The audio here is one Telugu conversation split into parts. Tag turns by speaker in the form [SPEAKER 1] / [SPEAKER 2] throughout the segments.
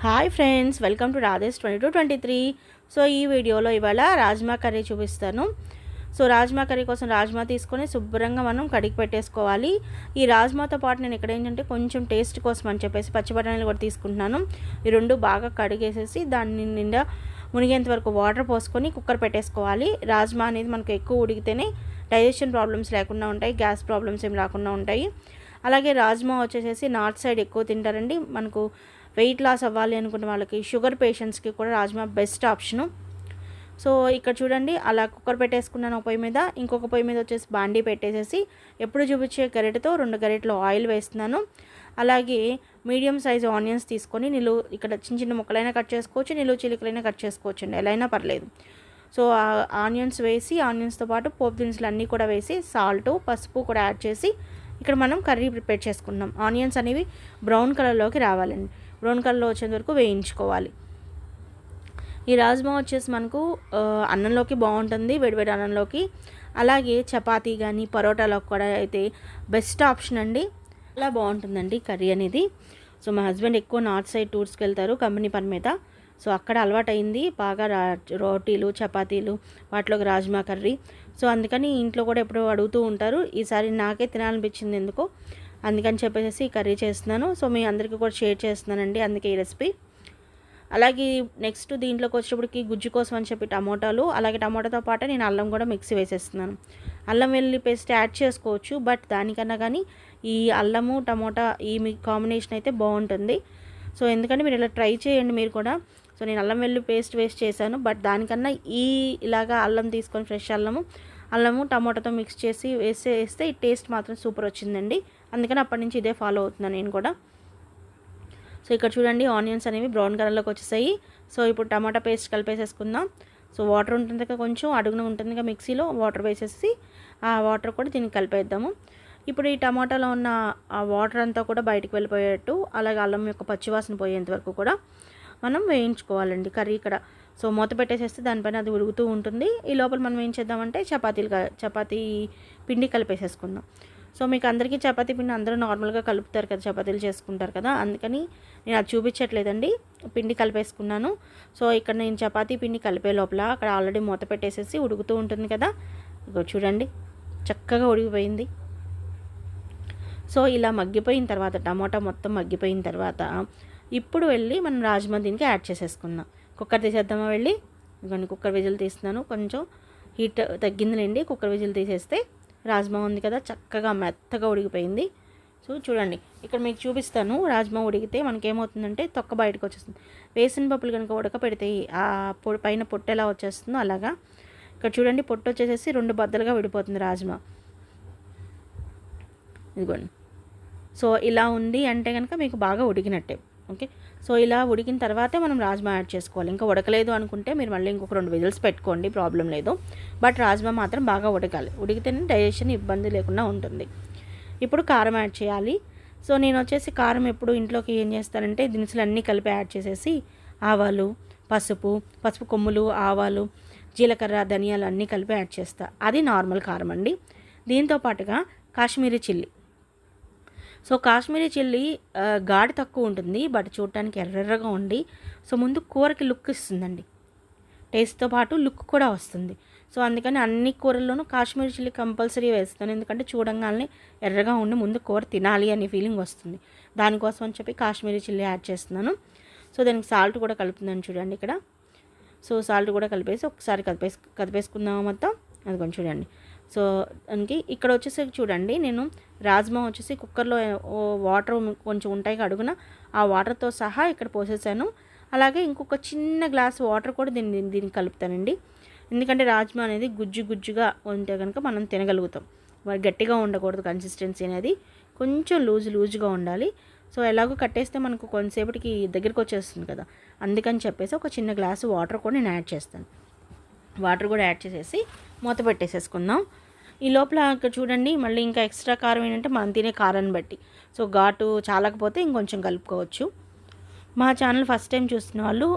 [SPEAKER 1] Hi friends, welcome to Radhesh 2223. So ఈ వీడియోలో ఇవాళ రాజ్మా కర్రీ చూపిస్తాను. సో రాజ్మా కర్రీ కోసం రాజ్మా తీసుకొని శుభ్రంగా మనం కడిగి పెట్టేసుకోవాలి. ఈ రాజ్మాతో పాటు నేను ఇక్కడ ఏంటంటే కొంచెం టేస్ట్ కోసం అని చెప్పేసి పచ్చి బఠానీలు కూడా తీసుకుంటున్నాను. ఈ రెండు బాగా కడిగేసేసి దాన్ని నిండా మునిగేంత వరకు వాటర్ పోసుకొని కుక్కర్ పెట్టేసుకోవాలి. రాజ్మా అనేది మనకు ఎక్కువ ఉడికితేనే డైజెషన్ ప్రాబ్లమ్స్ లేకుండా ఉంటాయి, గ్యాస్ ప్రాబ్లమ్స్ ఏమి రాకుండా ఉంటాయి. అలాగే రాజ్మా వచ్చేసేసి నార్త్ సైడ్ ఎక్కువ తింటారండి. మనకు వెయిట్ లాస్ అవ్వాలి అనుకున్న వాళ్ళకి, షుగర్ పేషెంట్స్కి కూడా రాజ్మా బెస్ట్ ఆప్షను. సో ఇక్కడ చూడండి, అలా కుక్కర్ పెట్టేసుకున్నాను ఒక పొయ్యి మీద. ఇంకొక పొయ్యి మీద వచ్చేసి బాండీ పెట్టేసేసి ఎప్పుడు చూపించే గరిటెతో 2 గరిటెలు ఆయిల్ వేస్తున్నాను. అలాగే మీడియం సైజ్ ఆనియన్స్ తీసుకొని ఇక్కడ చిన్న చిన్న ముక్కలైనా కట్ చేసుకోవచ్చు, నిలువు చిలుకలైనా కట్ చేసుకోవచ్చు అండి, ఎలా అయినా పర్లేదు. సో ఆనియన్స్ వేసి, ఆనియన్స్తో పాటు పోపు దినుసులు అన్నీ కూడా వేసి, సాల్ట్, పసుపు కూడా యాడ్ చేసి ఇక్కడ మనం కర్రీ ప్రిపేర్ చేసుకున్నాం. ఆనియన్స్ అనేవి బ్రౌన్ కలర్లోకి రావాలండి. బ్రౌన్ కలర్లో వచ్చేంత వరకు వేయించుకోవాలి. ఈ రాజ్మా వచ్చేసి మనకు అన్నంలోకి బాగుంటుంది, వేడివేడి అన్నంలోకి. అలాగే చపాతీ కానీ పరోటాలోకి కూడా అయితే బెస్ట్ ఆప్షన్ అండి. చాలా బాగుంటుందండి కర్రీ అనేది. సో మా హస్బెండ్ ఎక్కువ నార్త్ సైడ్ టూర్స్కి వెళ్తారు కంపెనీ పని మీద. సో అక్కడ అలవాటైంది బాగా రోటీలు, చపాతీలు, వాటిలోకి రాజ్మా కర్రీ. సో అందుకని ఇంట్లో కూడా ఎప్పుడో అడుగుతూ ఉంటారు. ఈసారి నాకే తినాలనిపించింది ఎందుకో, అందుకని చెప్పేసి ఈ కర్రీ చేస్తున్నాను. సో మీ అందరికీ కూడా షేర్ చేస్తున్నానండి, అందుకే ఈ రెసిపీ. అలాగే నెక్స్ట్ దీంట్లోకి వచ్చేటప్పటికి గుజ్జు కోసం అని చెప్పి టమోటాలు, అలాగే టమోటాతో పాటు నేను అల్లం కూడా మిక్సీ వేసేస్తున్నాను. అల్లం వెల్లుల్లి పేస్ట్ యాడ్ చేసుకోవచ్చు, బట్ దానికన్నా కానీ ఈ అల్లము టమోటా ఈ కాంబినేషన్ అయితే బాగుంటుంది. సో ఎందుకంటే మీరు ఇలా ట్రై చేయండి మీరు కూడా. సో నేను అల్లం వెల్లుల్లి పేస్ట్ వేస్ట్ చేశాను, బట్ దానికన్నా ఇలాగా అల్లం తీసుకొని ఫ్రెష్ అల్లము టమోటాతో మిక్స్ చేసి వేస్తే ఈ టేస్ట్ మాత్రం సూపర్ వచ్చిందండి. అందుకని అప్పటి నుంచి ఇదే ఫాలో అవుతున్నాను నేను కూడా. సో ఇక్కడ చూడండి, ఆనియన్స్ అనేవి బ్రౌన్ కలర్లోకి వచ్చేసాయి. సో ఇప్పుడు టమాటా పేస్ట్ కలిపేసేసుకుందాం. సో వాటర్ ఉంటుంది కదా, కొంచెం అడుగున ఉంటుంది కదా మిక్సీలో, వాటర్ వేసేసి ఆ వాటర్ కూడా దీనికి కలిపేద్దాము. ఇప్పుడు ఈ టమాటాలో ఉన్న ఆ వాటర్ అంతా కూడా బయటికి వెళ్ళిపోయేట్టు, అలాగే అల్లం యొక్క పచ్చివాసన పోయేంత వరకు కూడా మనం వేయించుకోవాలండి కర్రీ ఇక్కడ. సో మూత పెట్టేసేస్తే దానిపైన అది ఉడుకుతూ ఉంటుంది. ఈ లోపల మనం ఏం చేద్దామంటే చపాతీ పిండి కలిపేసేసుకుందాం. సో మీకు అందరికీ చపాతీ పిండి అందరూ నార్మల్గా కలుపుతారు కదా, చపాతీలు చేసుకుంటారు కదా, అందుకని నేను అది చూపించట్లేదండి. పిండి కలిపేసుకున్నాను. సో ఇక్కడ నేను చపాతీ పిండి కలిపే లోపల అక్కడ ఆల్రెడీ మూత పెట్టేసేసి ఉడుకుతూ ఉంటుంది కదా, ఇగో చూడండి చక్కగా ఉడికిపోయింది. సో ఇలా మగ్గిపోయిన తర్వాత, టమాటా మొత్తం మగ్గిపోయిన తర్వాత ఇప్పుడు వెళ్ళి మనం రాజ్మా దీనికి యాడ్ చేసేసుకుందాం. కుక్కర్ తీసేద్దామా వెళ్ళి? ఇదిగోండి కుక్కర్ విజిల్ తీస్తున్నాను. కొంచెం హీట్ తగ్గిందిలేండి. కుక్కర్ విజిల్ తీసేస్తే రాజ్మా ఉంది కదా చక్కగా మెత్తగా ఉడికిపోయింది. సో చూడండి ఇక్కడ మీకు చూపిస్తాను. రాజ్మా ఉడికితే మనకేమవుతుందంటే తొక్క బయటకు వచ్చేస్తుంది. వేసిన పప్పులు కనుక ఉడకపెడితే ఆ పైన పొట్టు ఎలా వచ్చేస్తుందో అలాగా ఇక్కడ చూడండి, పొట్టు వచ్చేసేసి 2 బద్దలుగా విడిపోతుంది రాజ్మా. ఇదిగోండి. సో ఇలా ఉంది అంటే కనుక మీకు బాగా ఉడికినట్టే. ఓకే, సో ఇలా ఉడికిన తర్వాతే మనం రాజ్మా యాడ్ చేసుకోవాలి. ఇంకా ఉడకలేదు అనుకుంటే మీరు మళ్ళీ ఇంకొక 2 విజిల్స్ పెట్టుకోండి, ప్రాబ్లం లేదు. బట్ రాజ్మా మాత్రం బాగా ఉడకాలి. ఉడికితేనే డైజెషన్ ఇబ్బంది లేకుండా ఉంటుంది. ఇప్పుడు కారం యాడ్ చేయాలి. సో నేను వచ్చేసి కారం ఎప్పుడు ఇంట్లోకి ఏం చేస్తానంటే దినుసులు అన్నీ కలిపి యాడ్ చేసేసి ఆవాలు, పసుపు కొమ్ములు, ఆవాలు, జీలకర్ర, ధనియాలు అన్నీ కలిపి యాడ్ చేస్తా. అది నార్మల్ కారం అండి. దీంతో పాటుగా Kashmiri chilli. So Kashmiri chilli ఘాటు తక్కువ ఉంటుంది, బట్ చూడటానికి ఎర్రగా ఉండి సో ముందు కూరకి లుక్ ఇస్తుందండి. టేస్ట్తో పాటు లుక్ కూడా వస్తుంది. సో అందుకని అన్ని కూరల్లోనూ కాశ్మీరీ చిల్లీ కంపల్సరీ వేస్తాను. ఎందుకంటే చూడంగానే ఎర్రగా ఉండి ముందు కూర తినాలి అనే ఫీలింగ్ వస్తుంది. దానికోసం అని చెప్పి కాశ్మీరీ చిల్లీ యాడ్ చేస్తున్నాను. సో దానికి సాల్ట్ కూడా కలుపుతున్నాను చూడండి ఇక్కడ. సో సాల్ట్ కూడా కలిపేసి ఒకసారి కదిపేసుకుందాము మొత్తం. అది కొంచెం చూడండి. సో దానికి ఇక్కడ వచ్చేసి చూడండి, నేను రాజ్మా వచ్చేసి కుక్కర్లో వాటర్ కొంచెం ఉంటాయి అడుగున, ఆ వాటర్తో సహా ఇక్కడ పోసేసాను. అలాగే ఇంకొక చిన్న గ్లాస్ వాటర్ కూడా దీనికి కలుపుతానండి. ఎందుకంటే రాజ్మా అనేది గుజ్జుగా ఉంటే కనుక మనం తినగలుగుతాం. మరి గట్టిగా ఉండకూడదు, కన్సిస్టెన్సీ అనేది కొంచెం లూజ్గా ఉండాలి. సో ఎలాగో కట్టేస్తే మనకు కొంతసేపటికి దగ్గరికి వచ్చేస్తుంది కదా, అందుకని చెప్పేసి ఒక చిన్న గ్లాసు వాటర్ కూడా నేను యాడ్ చేస్తాను. వాటర్ కూడా యాడ్ చేసేసి మూత పెట్టేసేసుకుందాం. ఈ లోపల ఇక్కడ చూడండి, మళ్ళీ ఇంకా ఎక్స్ట్రా కారం ఏంటంటే మనం తినే కారాన్ని బట్టి. సో ఘాటు చాలకపోతే ఇంకొంచెం కలుపుకోవచ్చు. మా ఛానల్ ఫస్ట్ టైం చూస్తున్న వాళ్ళు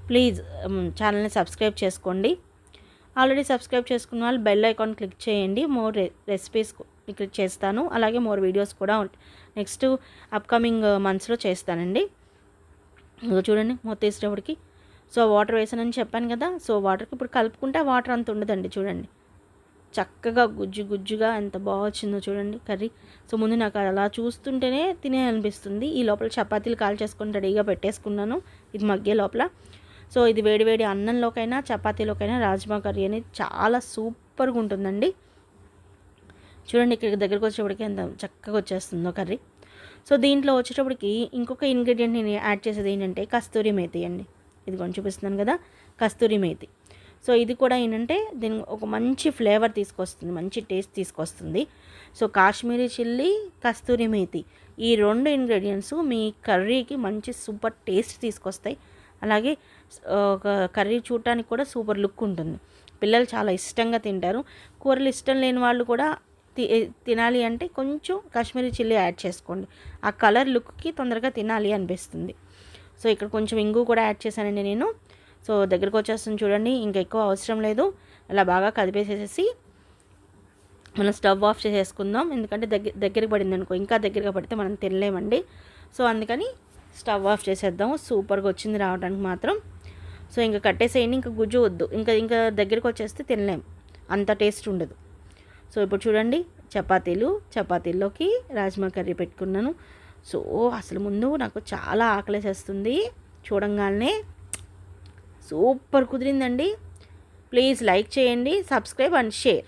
[SPEAKER 1] ప్లీజ్ ఛానల్ని సబ్స్క్రైబ్ చేసుకోండి. ఆల్రెడీ సబ్స్క్రైబ్ చేసుకున్న వాళ్ళు బెల్ ఐకాన్ క్లిక్ చేయండి. మోర్ రెసిపీస్ క్లిక్ చేస్తాను. అలాగే మోర్ వీడియోస్ కూడా నెక్స్ట్ అప్కమింగ్ మంత్స్లో చేస్తానండి. ఇదిగో చూడండి మొత్తం వేసేటప్పటికి సో వాటర్ వేసానని చెప్పాను కదా. సో వాటర్కి ఇప్పుడు కలుపుకుంటే వాటర్ అంత ఉండదండి. చూడండి చక్కగా గుజ్జు గుజ్జుగా ఎంత బాగా వచ్చిందో చూడండి కర్రీ. సో ముందు నాకు అలా చూస్తుంటేనే తినే అనిపిస్తుంది. ఈ లోపల చపాతీలు కాల్ చేసుకొని రెడీగా పెట్టేసుకున్నాను ఇది మగ్గే లోపల. సో ఇది వేడి వేడి అన్నంలోకైనా చపాతీలోకైనా రాజ్మా కర్రీ అనేది చాలా సూపర్గా ఉంటుందండి. చూడండి ఇక్కడ దగ్గరకు వచ్చేటప్పటికి ఎంత చక్కగా వచ్చేస్తుందో కర్రీ. సో దీంట్లో వచ్చేటప్పటికి ఇంకొక ఇంగ్రీడియంట్ నేను యాడ్ చేసేది ఏంటంటే కస్తూరి మేతి అండి. ఇది కొంచెం చూపిస్తున్నాను కదా, కస్తూరి మేతి. సో ఇది కూడా ఏంటంటే దీని ఒక మంచి ఫ్లేవర్ తీసుకొస్తుంది, మంచి టేస్ట్ తీసుకొస్తుంది. సో కాశ్మీరీ చిల్లీ, కస్తూరి మేతి ఈ 2 ఇంగ్రీడియంట్స్ మీ కర్రీకి మంచి సూపర్ టేస్ట్ తీసుకొస్తాయి. అలాగే ఒక కర్రీ చూడటానికి కూడా సూపర్ లుక్ ఉంటుంది. పిల్లలు చాలా ఇష్టంగా తింటారు. కూరలు ఇష్టం లేని వాళ్ళు కూడా తినాలి అంటే కొంచెం కాశ్మీరీ చిల్లీ యాడ్ చేసుకోండి. ఆ కలర్ లుక్కి తొందరగా తినాలి అనిపిస్తుంది. సో ఇక్కడ కొంచెం ఇంగు కూడా యాడ్ చేశానండి నేను. సో దగ్గరకు వచ్చేస్తుంది చూడండి, ఇంకా ఎక్కువ అవసరం లేదు. అలా బాగా కదిపేసేసి మనం స్టవ్ ఆఫ్ చేసేసుకుందాం. ఎందుకంటే దగ్గరికి పడింది అనుకో, ఇంకా దగ్గరగా పడితే మనం తినలేమండి. సో అందుకని స్టవ్ ఆఫ్ చేసేద్దాం. సూపర్గా వచ్చింది రావడానికి మాత్రం. సో ఇంకా కట్టేసేయండి, ఇంకా గుజ్జు వద్దు, ఇంకా దగ్గరికి వచ్చేస్తే తినలేం, అంత టేస్ట్ ఉండదు. సో ఇప్పుడు చూడండి చపాతీల్లోకి రాజ్మా కర్రీ పెట్టుకున్నాను. సో అసలు ముందు నాకు చాలా ఆకలేసేస్తుంది చూడంగానే. సూపర్ కుదిరిందండి. ప్లీజ్ లైక్ చేయండి, సబ్స్క్రైబ్ అండ్ షేర్.